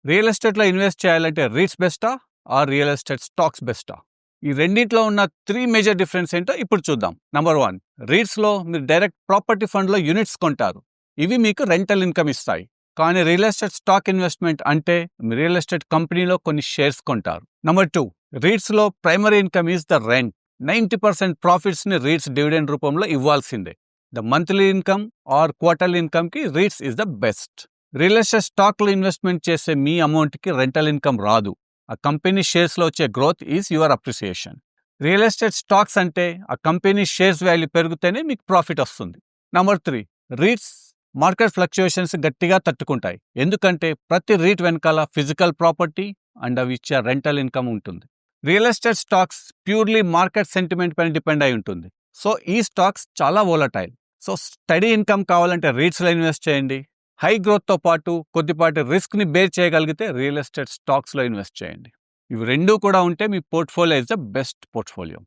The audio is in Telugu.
రియల్ ఎస్టేట్లో ఇన్వెస్ట్ చేయాలంటే రీట్స్ బెస్టా ఆర్ రియల్ ఎస్టేట్ స్టాక్స్ బెస్టా? ఈ రెండిట్లో ఉన్న 3 మేజర్ డిఫరెన్స్ ఏంటో ఇప్పుడు చూద్దాం. నంబర్ 1, రీట్స్లో మీరు డైరెక్ట్ ప్రాపర్టీ ఫండ్లో యూనిట్స్ కొంటారు. ఇవి మీకు రెంటల్ ఇన్కమ్ ఇస్తాయి. కానీ రియల్ ఎస్టేట్ స్టాక్ ఇన్వెస్ట్మెంట్ అంటే రియల్ ఎస్టేట్ కంపెనీలో కొన్ని షేర్స్ కొంటారు. నంబర్ 2, రీట్స్లో primary income is the rent. 90% ప్రాఫిట్స్ని రీట్స్ డివిడెండ్ రూపంలో ఇవ్వాల్సిందే. ద మంత్లీ ఇన్కమ్ ఆర్ క్వార్టర్లీ ఇన్కమ్కి REITs is the best. Real estate స్టాక్లో ఇన్వెస్ట్మెంట్ చేసే మీ అమౌంట్కి రెంటల్ ఇన్కమ్ రాదు. ఆ కంపెనీ షేర్స్లో వచ్చే growth is your appreciation. Real estate stocks అంటే ఆ కంపెనీ షేర్స్ వాల్యూ పెరిగితేనే మీకు ప్రాఫిట్ వస్తుంది. నంబర్ 3, రీట్స్ మార్కెట్ ఫ్లక్చుయేషన్స్ గట్టిగా తట్టుకుంటాయి. ఎందుకంటే ప్రతి రీట్ వెనకాల ఫిజికల్ ప్రాపర్టీ అండ్ అవి ఇచ్చే రెంటల్ ఇన్కమ్ ఉంటుంది. Real estate stocks purely market sentiment పైన డిపెండ్ అయి ఉంటుంది. సో ఈ స్టాక్స్ చాలా వోలటైల్. సో స్టడీ ఇన్కమ్ కావాలంటే రీట్స్లో ఇన్వెస్ట్ చేయండి. హై గ్రోత్తో పాటు కొద్దిపాటి రిస్క్ని బేర్ చేయగలిగితే రియల్ ఎస్టేట్ స్టాక్స్లో ఇన్వెస్ట్ చేయండి. ఇవి రెండూ కూడా ఉంటే మీ portfolio is the best portfolio.